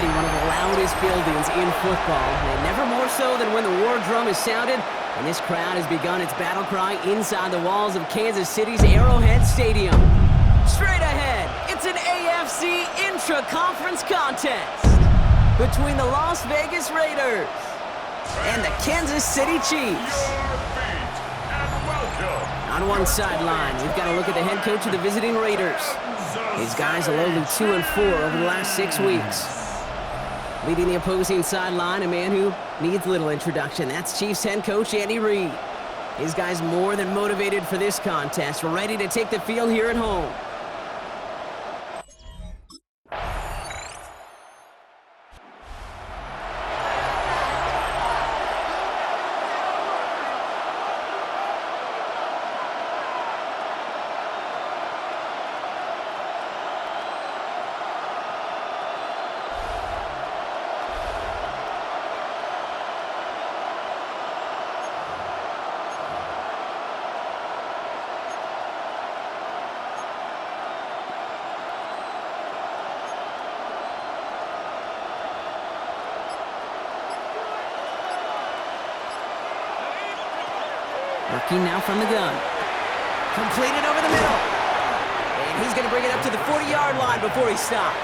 already one of the loudest buildings in football, and never more so than when the war drum is sounded, and this crowd has begun its battle cry inside the walls of Kansas City's Arrowhead Stadium. Straight ahead, it's an AFC intra-conference contest between the Las Vegas Raiders and the Kansas City Chiefs. On one sideline, we've got to look at the head coach of the visiting Raiders. These guys are lowly 2-4 over the last 6 weeks. Leading the opposing sideline, a man who needs little introduction. That's Chiefs head coach Andy Reid. His guys more than motivated for this contest. We're ready to take the field here at home. Working now from the gun. Completed over the middle. And he's going to bring it up to the 40-yard line before he stopped.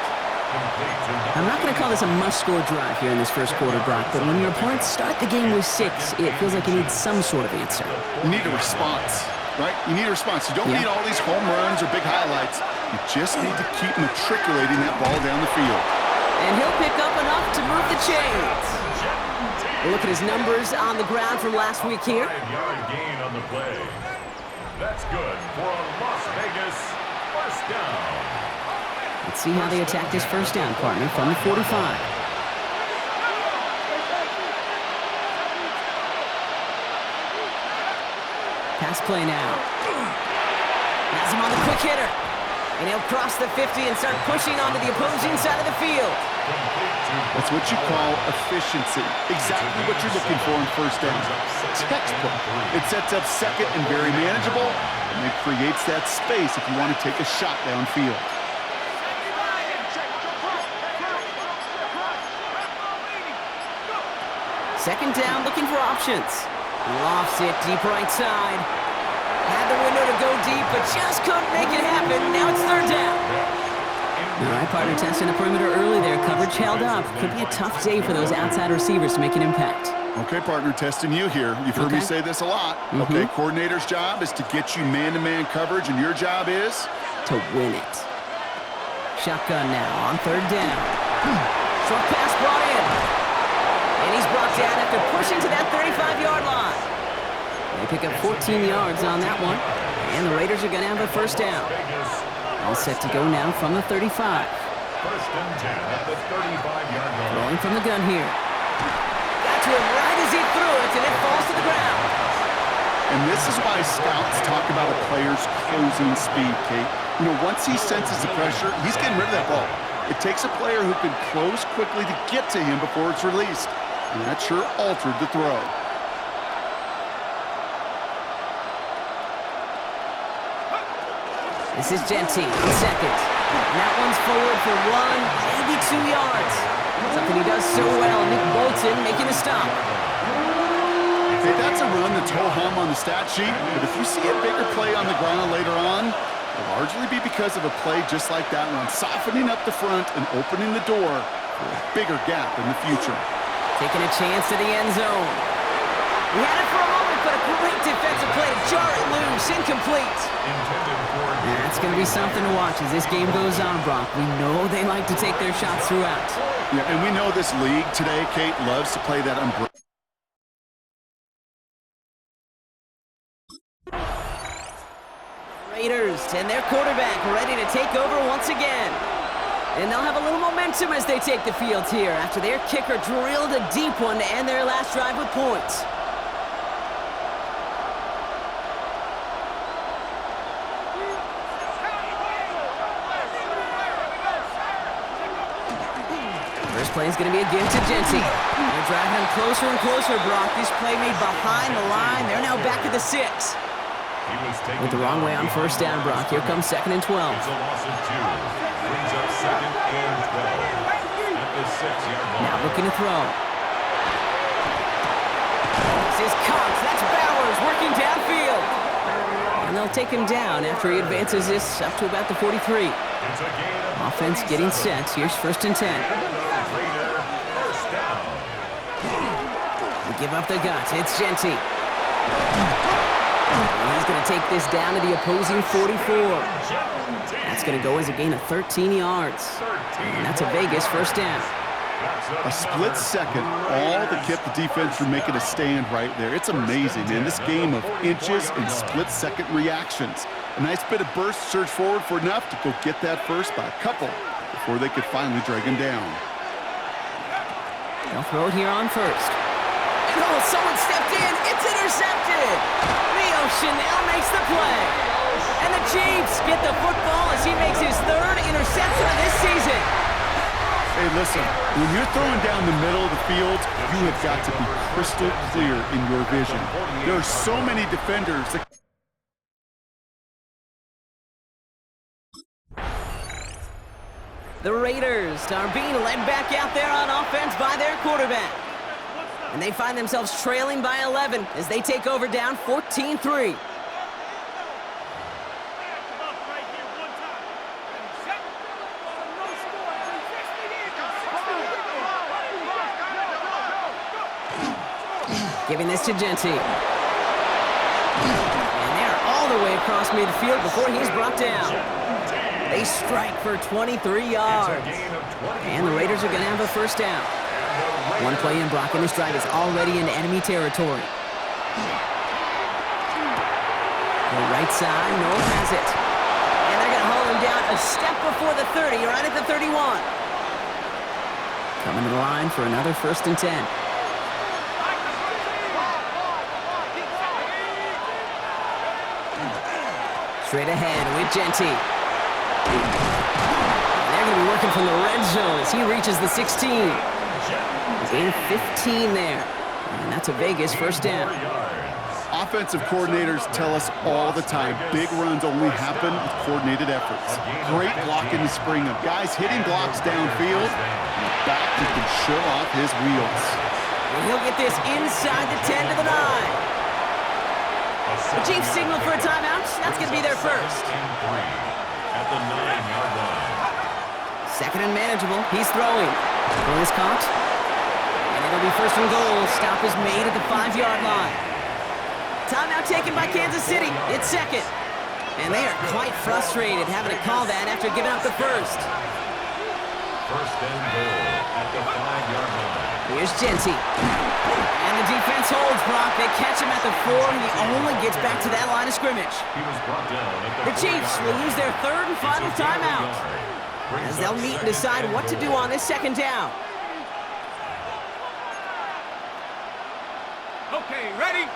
I'm not going to call this a must-score drive here in this first quarter, Brock, but when your opponents start the game with 6, it feels like you need some sort of answer. You need a response, right? You need a response. You don't need all these home runs or big highlights. You just need to keep matriculating that ball down the field. And he'll pick up enough to move the chains. We'll look at his numbers on the ground from last week here. 5-yard gain on the play. That's good for a Las Vegas first down. Let's see how they attack this first down, partner, from the 45. Pass play now. Has him on the quick hitter. And he'll cross the 50 and start pushing onto the opposing side of the field. That's what you call efficiency. Exactly what you're looking for in first down. Textbook. It sets up second and very manageable, and it creates that space if you want to take a shot downfield. Second down, looking for options. Lofts it deep right side. Had the window to go deep, but just couldn't make it happen. Now it's third down. All right, partner, testing the perimeter early there. Coverage held up. Could be a tough day for those outside receivers to make an impact. Okay, partner, testing you here. You've heard me say this a lot. Okay, coordinator's job is to get you man-to-man coverage, and your job is? To win it. Shotgun now on third down. Short pass brought in. And he's brought down after pushing to that 35-yard line. They pick up 14 yards on that one. And the Raiders are going to have a first down. All set to go now from the 35. First and 10 at the 35-yard line. Rolling from the gun here. Got to him right as he threw it, and it falls to the ground. And this is why scouts talk about a player's closing speed, Kate. You know, once he senses the pressure, he's getting rid of that ball. It takes a player who can close quickly to get to him before it's released. And that sure altered the throw. This is Genty on second. And that one's forward for 1, maybe 2 yards. Something he does so well. Nick Bolton making a stop. Hey, that's a run that's ho-hum on the stat sheet, but if you see a bigger play on the ground later on, it'll largely be because of a play just like that one, softening up the front and opening the door for a bigger gap in the future. Taking a chance to the end zone. We had it for a moment, but a great defensive play to jar it loose, incomplete. That's going to be something to watch as this game goes on, Brock. We know they like to take their shots throughout. Yeah, and we know this league today, Kate, loves to play that umbrella. Raiders and their quarterback ready to take over once again. And they'll have a little momentum as they take the field here after their kicker drilled a deep one to end their last drive with points. First play is going to be a give to Genty. They're driving him closer and closer, Brock. This play made behind the line. They're now back at the 6. With the wrong way on first down, Brock. Here comes 2nd and 12. It's a loss of 2. Brings up 2nd and 12. At the the 6-yard line. Now looking to throw. This is Cox. That's Bowers working downfield. And they'll take him down after he advances this up to about the 43. It's a gain of Offense getting set. Here's 1st and 10. Raider, first down. We give up the guts. It's Genty. And he's going to take this down to the opposing 44. That's going to go as a gain of 13 yards. And that's a Vegas first down. A split second, all that kept the defense from making a stand right there. It's amazing, man. This game of inches and split-second reactions. A nice bit of burst, surge forward for enough to go get that first by a couple before they could finally drag him down. They'll throw it here on first. And oh, someone stepped in. It's intercepted. Leo Chanel makes the play. And the Chiefs get the football as he makes his 3rd interception of this season. Hey, listen, when you're throwing down the middle of the field, you have got to be crystal clear in your vision. There are so many defenders that... The Raiders are being led back out there on offense by their quarterback. And they find themselves trailing by 11 as they take over down 14-3. Giving this to Genty. And they're all the way across midfield before he's brought down. They strike for 23 yards. And the Raiders are going to have a first down. One play in block in this drive is already in enemy territory. The right side, Noel has it. And they're going to haul him down a step before the 30, right at the 31. Coming to the line for another 1st and 10. Straight ahead with Genty. They're going to be working from the red zone as he reaches the 16. Gain of 15 there. And that's a Vegas first down. Offensive coordinators tell us all the time, big runs only happen with coordinated efforts. Great block in the spring of guys hitting blocks downfield, and a back who can show off his wheels. And he'll get this inside the 10 to the 9. The Chiefs signal for a timeout. That's going to be their first. At the 9-yard line. 2nd and manageable. He's throwing. Ball is caught. And it'll be 1st and goal. Stop is made at the 5-yard line. Timeout taken by Kansas City. It's 2nd. And they are quite frustrated having to call that after giving up the first. 1st and goal at the 5-yard line. Here's Genty. And the defense holds Brock. They catch him at the 4. He only gets back to that line of scrimmage. He was brought down at The Chiefs will use their 3rd and final timeout as they'll meet and decide what to do on this 2nd down. Okay, ready?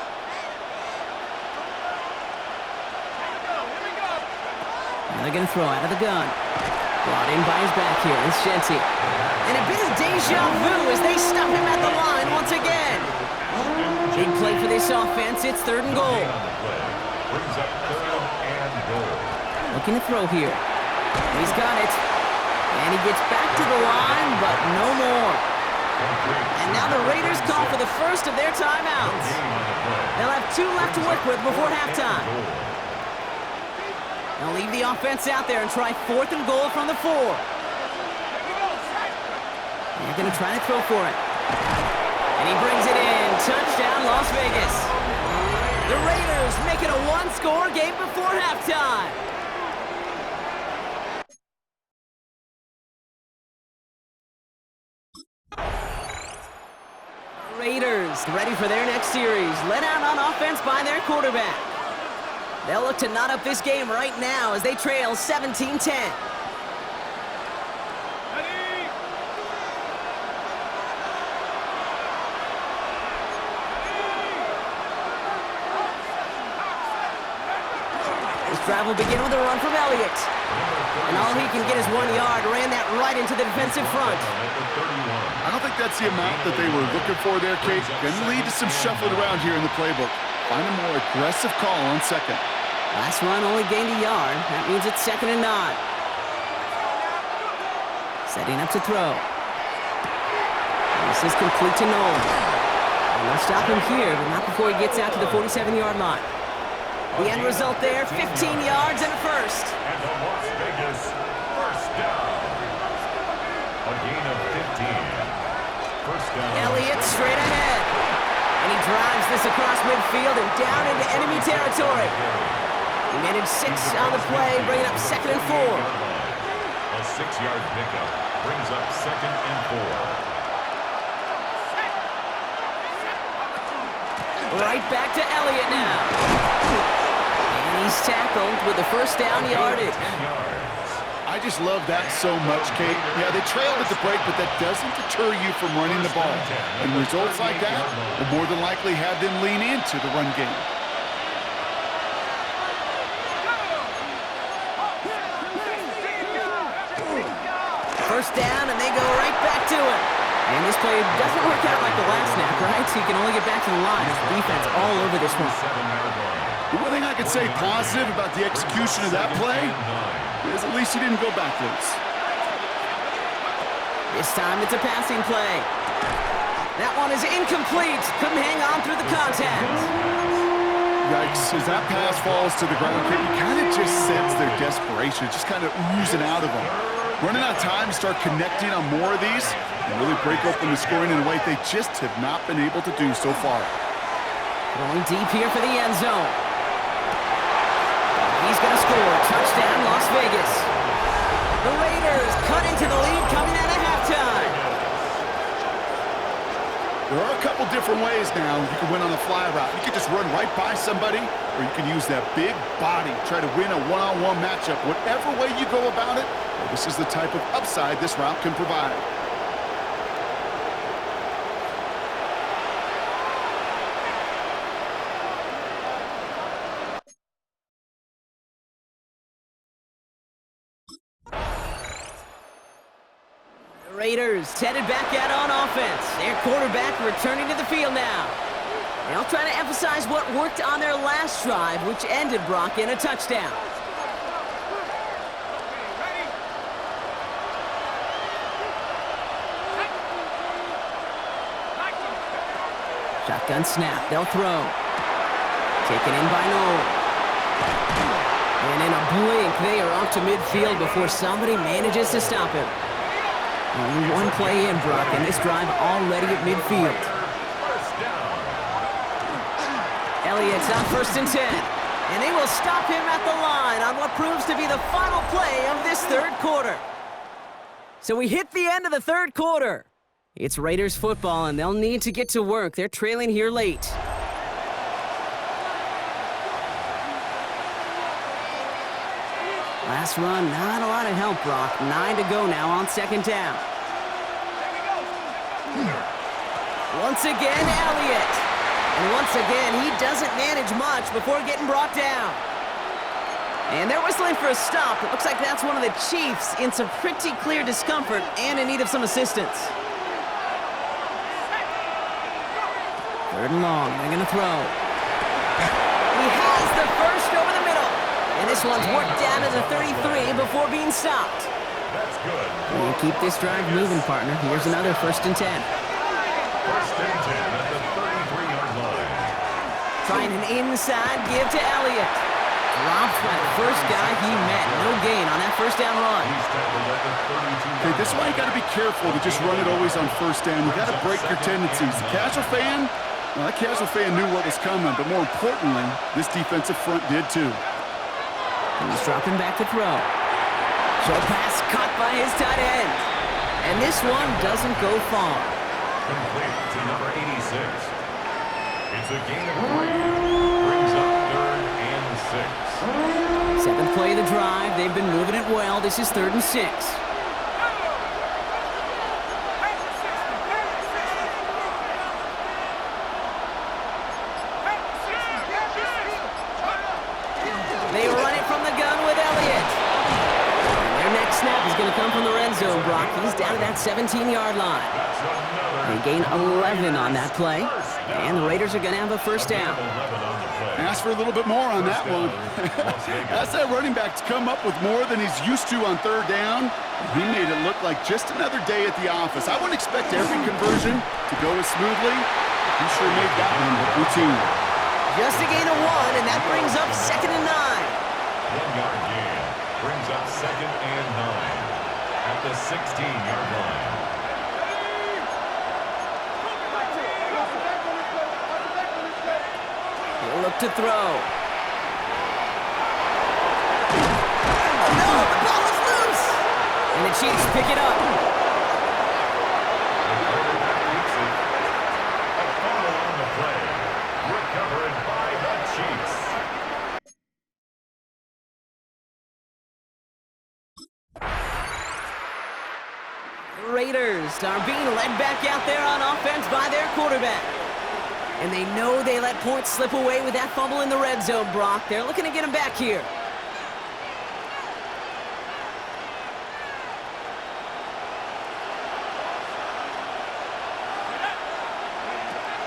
And they're going to throw out of the gun. Brought in by his back here. It's Genty. And a bit of deja vu as they stop him at the line once again. Big play for this offense. It's 3rd and goal. Brings up 3rd and goal. Looking to throw here. He's got it. And he gets back to the line, but no more. And now the Raiders call for the first of their timeouts. They'll have 2 left to work with before halftime. They'll leave the offense out there and try 4th and goal from the 4. They're going to try to throw for it. And he brings it in. Touchdown, Las Vegas. The Raiders make it a 1-score game before halftime. Raiders ready for their next series. Led out on offense by their quarterback. They'll look to knot up this game right now as they trail 17-10. Drive will begin with a run from Elliott. And all he can get is 1 yard. Ran that right into the defensive front. I don't think that's the amount that they were looking for there, Kate. Going to lead to some shuffling around here in the playbook. Find a more aggressive call on 2nd. Last run only gained a yard. That means it's 2nd and 9. Setting up to throw. This is complete to Nolan. And they'll stop him here, but not before he gets out to the 47-yard line. The end result there, 15 yards and a first. And the Las Vegas first down. A gain of 15. First down. Elliott straight ahead. And he drives this across midfield and down into enemy territory. He managed 6 on the play, bringing up 2nd and 4. A 6-yard pickup brings up 2nd and 4. Right back to Elliott now. And he's tackled with the first down yardage. I just love that so much, Kate. Yeah, they trailed at the break, but that doesn't deter you from running the ball. And results like that will more than likely have them lean into the run game. First down, and they go right back to it. And this play doesn't work out like the last snap, right? So you can only get back to the line. It's defense all over this one. The one thing I could say positive about the execution of that play is at least he didn't go backwards. This time it's a passing play. That one is incomplete. Couldn't hang on through the contact. Yikes, as that pass falls to the ground, you kind of just sense their desperation, just kind of oozing out of them. Running out of time to start connecting on more of these and really break open the scoring in a way they just have not been able to do so far. Going deep here for the end zone. He's going to score. Touchdown, Las Vegas. The Raiders cut into the lead coming out of halftime. There are a couple different ways now you can win on a fly route. You can just run right by somebody, or you can use that big body, try to win a one-on-one matchup. Whatever way you go about it, this is the type of upside this route can provide. Raiders headed back out on offense. Their quarterback returning to the field now. They'll try to emphasize what worked on their last drive, which ended, Brock, in a touchdown. Shotgun snap. They'll throw. Taken in by Nolan. And in a blink, they are off to midfield before somebody manages to stop him. Only one play in, Brock, and this drive already at midfield. Elliott's on 1st and 10. And they will stop him at the line on what proves to be the final play of this 3rd quarter. So we hit the end of the 3rd quarter. It's Raiders football, and they'll need to get to work. They're trailing here late. Last run, not a lot of help, Brock. 9 to go now on 2nd down. Once again, Elliott. And once again, he doesn't manage much before getting brought down. And they're whistling for a stop. It looks like that's one of the Chiefs in some pretty clear discomfort and in need of some assistance. 3rd and long, they're going to throw. He has the first over the middle. And this one's worked down to the 33 before being stopped. That's good. And keep this drive moving, partner. Here's another 1st and 10. 1st and 10 at the 33-yard line. Trying an inside give to Elliott. Dropped by the first guy he met. No gain on that 1st down run. He's tackled at the 32. Okay, this is why you got to be careful to just run it always on 1st down. You got to break your tendencies. The casual fan, well, that casual fan knew what was coming, but more importantly, this defensive front did too. And he's dropping back to throw. Short pass caught by his tight end. And this one doesn't go far. Complete to number 86. It's a gain of 3. Brings up 3rd and 6. 7th play of the drive. They've been moving it well. This is 3rd and 6. They run it from the gun with Elliott. And their next snap is going to come from the red zone, Brock. He's down to that 17-yard line. They gain 11 on that play. And the Raiders are going to have a first down. Ask for a little bit more on that one. Ask that running back to come up with more than he's used to on third down. He made it look like just another day at the office. I wouldn't expect every conversion to go as smoothly. He sure made that one look routine. Just a gain of 1, and that brings up 2nd and 9. 1-yard gain brings up 2nd and 9 at the 16-yard line. He'll look to throw. Oh no, the ball is loose! And the Chiefs pick it up. The quarterback keeps it. A fumble on the play. Recovered by the Chiefs. The Raiders are being led back out there on offense by their quarterback. And they know they let points slip away with that fumble in the red zone, Brock. They're looking to get him back here.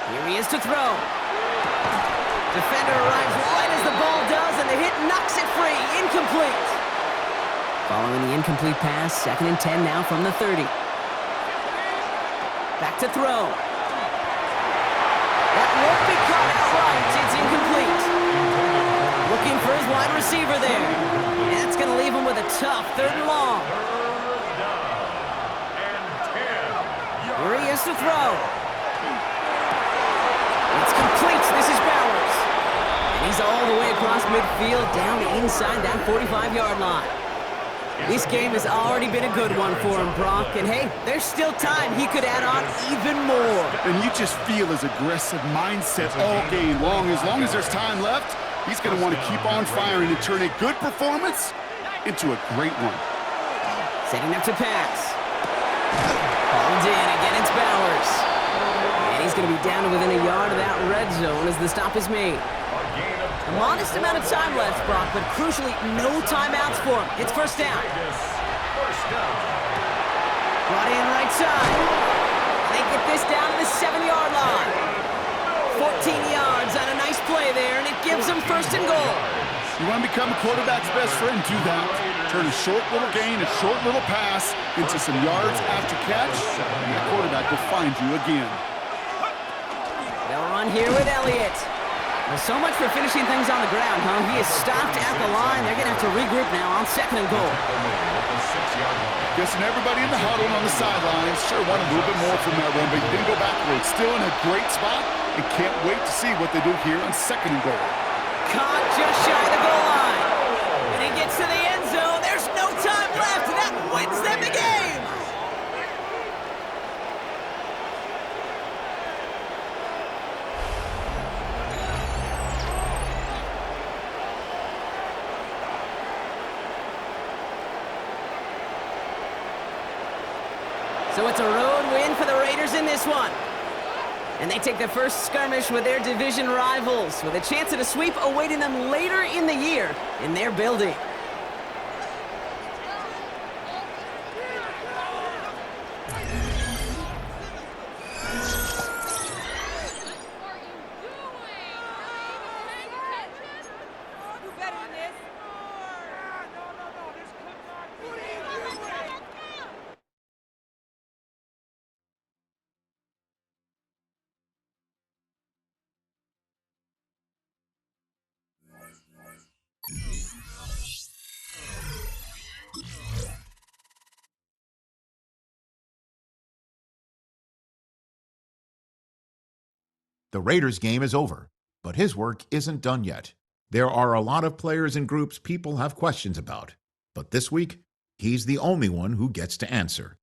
Here he is to throw. Defender arrives right as the ball does, and the hit knocks it free. Incomplete. Following the incomplete pass, 2nd and 10 now from the 30. Back to throw. That won't be caught outright. It's incomplete. Looking for his wide receiver there. And that's going to leave him with a tough 3rd and long. Here he is to throw. It's complete. This is Bowers. And he's all the way across midfield, down inside that 45-yard line. This game has already been a good one for him, Brock. And hey, there's still time. He could add on even more. And you just feel his aggressive mindset all game long. As long as there's time left, he's going to want to keep on firing and turn a good performance into a great one. Setting up to pass. Hauled in. Again, it's Bowers. And he's going to be down to within a yard of that red zone as the stop is made. A modest amount of time left, Brock, but crucially, no timeouts for him. It's first down. Brought in right side. They get this down to the 7-yard line. 14 yards on a nice play there, and it gives them first and goal. You want to become a quarterback's best friend, do that. Turn a short little gain, a short little pass into some yards after catch, and that quarterback will find you again. They'll run here with Elliott. Well, so much for finishing things on the ground, huh? He is stopped at the line. They're going to have to regroup now on 2nd and goal. Guessing everybody in the huddle on the sidelines sure wanted a little bit more from that run, but he didn't go backwards. Still in a great spot, and can't wait to see what they do here on 2nd and goal. Caught just shy of the goal line. And he gets to the end zone. There's no time left. That wins them the game. So it's a road win for the Raiders in this one. And they take the first skirmish with their division rivals, with a chance at a sweep awaiting them later in the year in their building. The Raiders game is over, but his work isn't done yet. There are a lot of players and groups people have questions about, but this week, he's the only one who gets to answer.